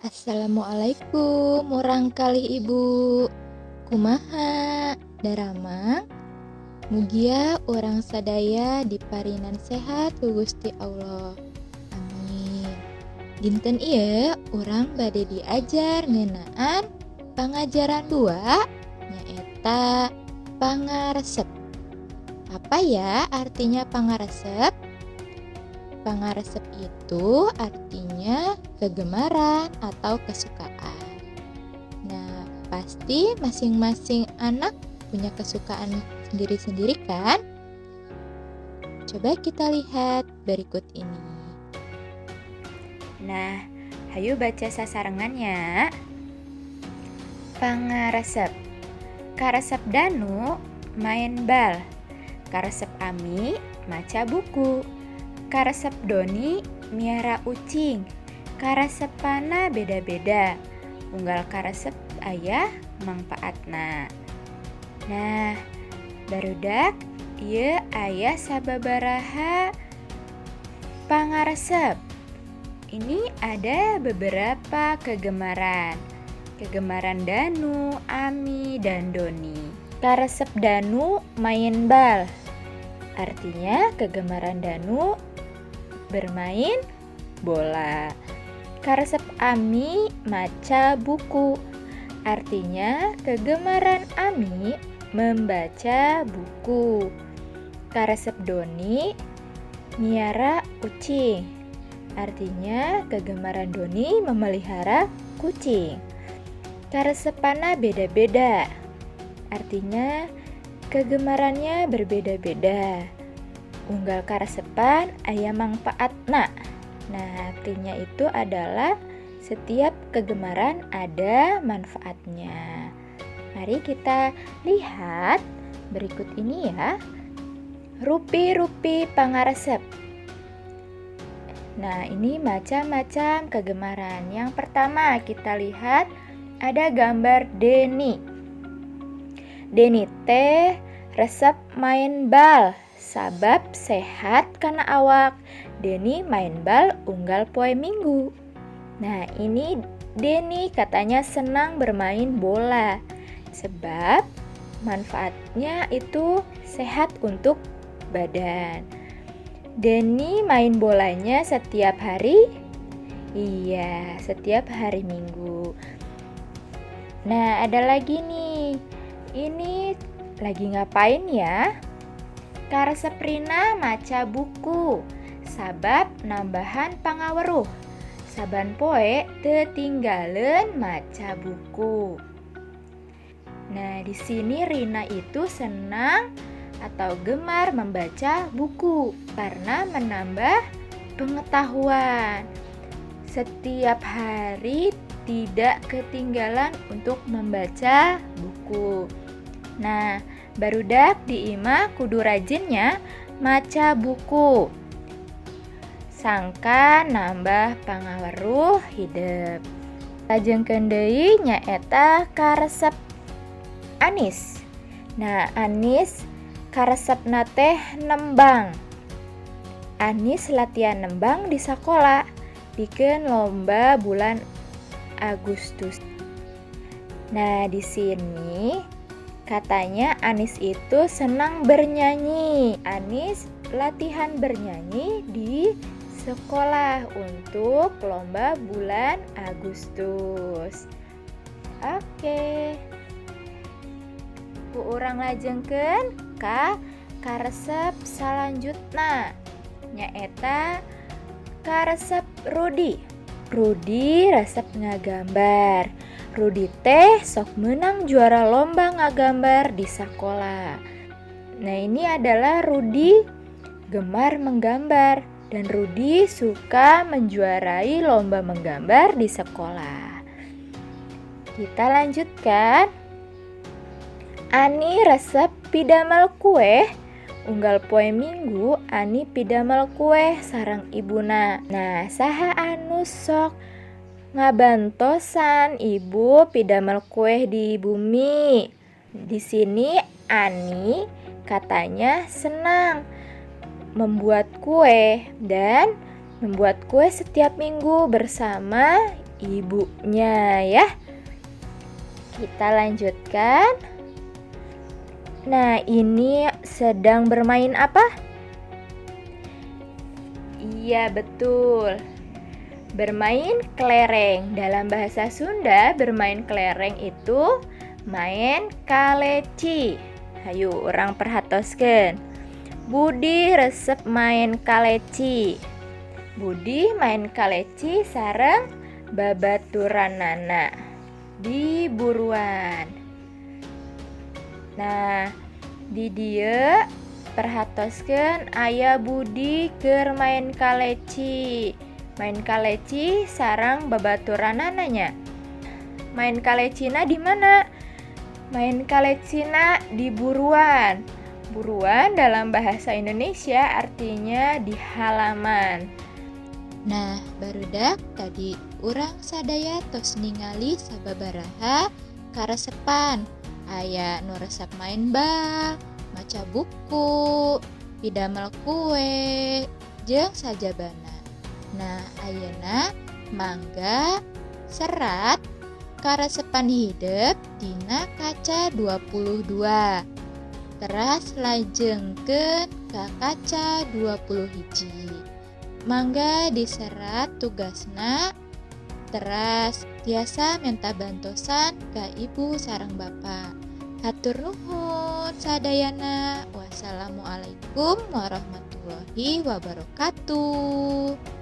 Assalamualaikum warang kalih ibu. Kumaha daramang mugia orang sadaya diparinan sehat ku Gusti Allah. Amin. Dinten ieu urang bade diajar ngeunaan pangajaran 2 nyaeta pangaresep. Apa ya artinya pangaresep? Pangaresep itu artinya kegemaran atau kesukaan. Nah, pasti masing-masing anak punya kesukaan sendiri-sendiri kan? Coba kita lihat berikut ini. Nah, hayu baca sasarengannya. Pangaresep. Karesep Danu main bal. Karesep Ami maca buku. Karesep Doni miara ucing. Karesepana beda-beda. Unggal karesep ayah mangpaatna. Nah, barudak ieu aya sababaraha pangaresep. Ini ada beberapa kegemaran. Kegemaran Danu, Ami, dan Doni. Karesep Danu main bal. Artinya kegemaran Danu bermain bola. Karesep Ami maca buku. Artinya kegemaran Ami membaca buku. Karesep Doni miara kucing. Artinya kegemaran Doni memelihara kucing. Karesepana beda-beda. Artinya kegemarannya berbeda-beda. Unggal karesepan aya mangpaatna. Nah, artinya itu adalah setiap kegemaran ada manfaatnya. Mari kita lihat berikut ini ya. Rupi-rupi pangaresep. Nah, ini macam-macam kegemaran. Yang pertama kita lihat ada gambar Deni. Deni teh resep main bal. Sabab sehat karena awak. Deni main bal unggal poe Minggu. Nah, ini Deni katanya senang bermain bola. Sebab manfaatnya itu sehat untuk badan. Deni main bolanya setiap hari? Iya, setiap hari Minggu. Nah, ada lagi nih. Ini lagi ngapain ya? Karesep Rina maca buku. Sabab nambahan pangaweruh. Saban poe teu tinggaleun maca buku. Nah, di sini Rina itu senang atau gemar membaca buku karena menambah pengetahuan. Setiap hari tidak ketinggalan untuk membaca buku. Nah, barudak di imah kudu rajinnya maca buku. Sangka nambah pangaweruh hidup. Lajengkeun deui nyaeta karesep Anis. Nah, Anis karesepna teh nembang. Anis latihan nembang di sekolah. Pikeun lomba bulan Agustus. Nah, di sini katanya Anis itu senang bernyanyi. Anis latihan bernyanyi di sekolah untuk lomba bulan Agustus. Oke. Ku urang lajengkeun ka karesep salanjutna. Nyaeta karesep Rudi. Rudi resep ngagambar. Rudi teh sok menang juara lomba ngagambar di sekolah. Nah, ini adalah Rudi gemar menggambar dan Rudi suka menjuarai lomba menggambar di sekolah. Kita lanjutkan. Ani resep pidamel kue. Unggal poe Minggu Ani pidamel kue sareng ibuna. Nah, saha anu sok ngabantosan ibu pidamel kue di bumi. Di sini Ani katanya senang membuat kue dan membuat kue setiap minggu bersama ibunya ya. Kita lanjutkan. Nah, ini sedang bermain apa? Iya, betul. Bermain kelereng. Dalam bahasa Sunda, bermain kelereng itu main kaleci. Hayu, orang perhatoskeun. Budi resep main kaleci. Budi main kaleci sareng babaturanana di buruan. Nah, di dieu perhatoskeun aya Budi keur main kaleci. Main kaleci sareng babaturanana nya. Main kalecina di mana? Main kalecina di buruan. Buruan dalam bahasa Indonesia artinya di halaman. Nah, barudak tadi urang sadaya tos ningali sababaraha karesepan. Aya nu resep main bal, maca buku, pidamel kue, jeung sajabana. Nah, ayeuna mangga serat karesepan hidup dina kaca 22. Teras lajengkeun ka kaca 21. Mangga diserat tugasna. Teras tiasa minta bantosan ka ibu sareng bapak. Hatur nuhun sadayana. Wassalamualaikum warahmatullahi wabarakatuh.